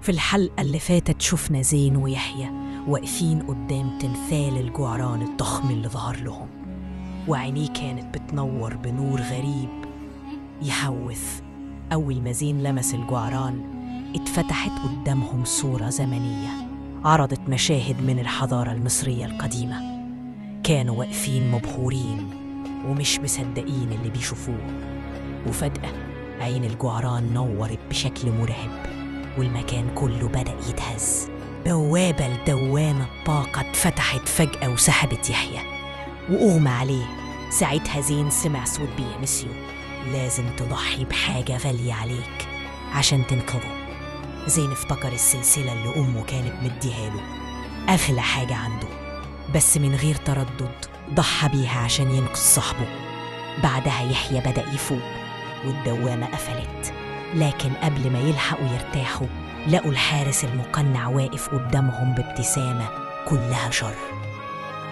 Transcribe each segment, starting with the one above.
في الحلقة اللي فاتت شفنا زين ويحيى واقفين قدام تمثال الجعران الضخم اللي ظهر لهم، وعينيه كانت بتنور بنور غريب يحوث. أول ما زين لمس الجعران اتفتحت قدامهم صورة زمنية عرضت مشاهد من الحضارة المصرية القديمة. كانوا واقفين مبهورين ومش مصدقين اللي بيشوفوه، وفجأة عين الجعران نورت بشكل مرعب والمكان كله بدأ يتهز. بوابة لدوامة طاقة اتفتحت فجأة وسحبت يحيى وأغمى عليه. ساعتها زين سمع صوت بيلمسه: لازم تضحي بحاجة غالية عليك عشان تنقذه. زين افتكر السلسلة اللي أمه كانت مديها له، أغلى حاجة عنده، بس من غير تردد ضحى بيها عشان ينقذ صاحبه. بعدها يحيى بدأ يفوق والدوامة قفلت، لكن قبل ما يلحقوا يرتاحوا لقوا الحارس المقنع واقف قدامهم بابتسامة كلها شر.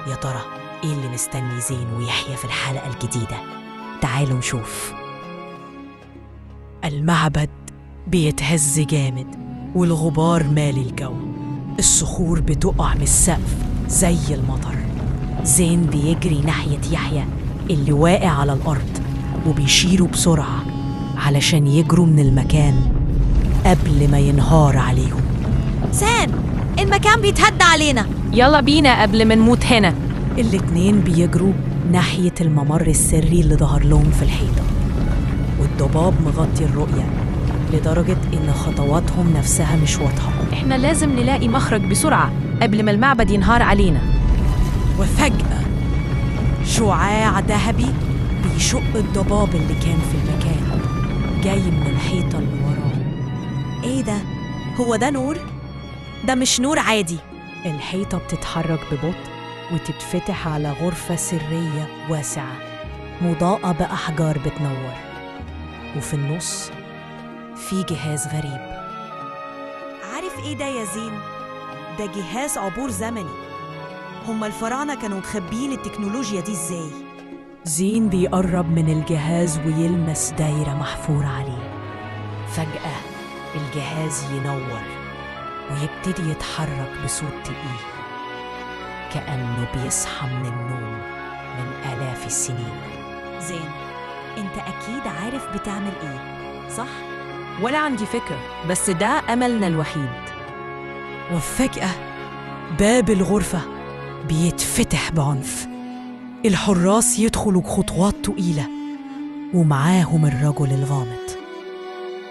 يا ترى إيه اللي مستني زين ويحيى في الحلقة الجديدة؟ تعالوا نشوف. المعبد بيتهز جامد والغبار مالي الجو، الصخور بتقع من السقف زي المطر. زين بيجري ناحية يحيى اللي واقع على الأرض وبيشيروا بسرعة علشان يجروا من المكان قبل ما ينهار عليهم. زين، المكان بيتهد علينا، يلا بينا قبل ما نموت هنا. الاتنين بيجروا ناحية الممر السري اللي ظهر لهم في الحيطة، والضباب مغطي الرؤية لدرجة إن خطواتهم نفسها مش واضحة. إحنا لازم نلاقي مخرج بسرعة قبل ما المعبد ينهار علينا. وفجأة شعاع ذهبي بيشق الضباب اللي كان في المكان، جاي من الحيطة اللي وراه. ايه ده؟ هو ده نور؟ ده مش نور عادي. الحيطة بتتحرك ببطء وتتفتح على غرفة سرية واسعة مضاءة بأحجار بتنور، وفي النص في جهاز غريب. عارف ايه ده يا زين؟ ده جهاز عبور زمني. هما الفراعنة كانوا مخبيين التكنولوجيا دي ازاي؟ زين بيقرب من الجهاز ويلمس دايرة محفور عليه. فجأة الجهاز ينور ويبتدي يتحرك بصوت تقيل كأنه بيصحى من النوم من آلاف السنين. زين، انت اكيد عارف بتعمل ايه، صح؟ ولا عندي فكرة، بس ده أملنا الوحيد. وفجأة باب الغرفة بيتفتح بعنف. الحراس يدخلوا بخطوات طويلة ومعاهم الرجل الغامض.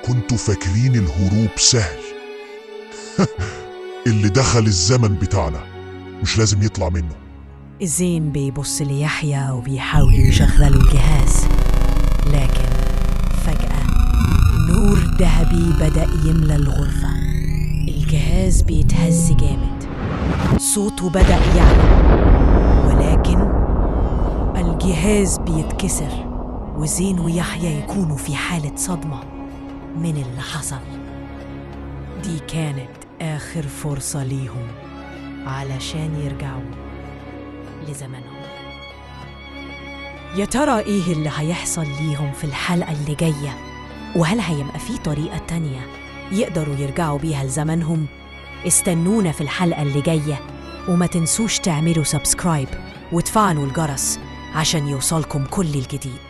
كنتوا فاكرين الهروب سهل؟ اللي دخل الزمن بتاعنا مش لازم يطلع منه. زين بيبص ليحيى وبيحاولوا يشغلوا الجهاز، لكن فجأة نور ذهبي بدأ يملى الغرفة. الجهاز بيتهز جامد، صوته بدأ يعلى، ولكن الجهاز بيتكسر وزين ويحيى يكونوا في حالة صدمة من اللي حصل. دي كانت آخر فرصة ليهم علشان يرجعوا لزمنهم. يا ترى إيه اللي هيحصل ليهم في الحلقة اللي جاية؟ وهل هيبقى في طريقة تانية يقدروا يرجعوا بيها لزمنهم؟ استنونا في الحلقة اللي جاية، وما تنسوش تعملوا سبسكرايب وتفعلوا الجرس عشان يوصلكم كل الجديد.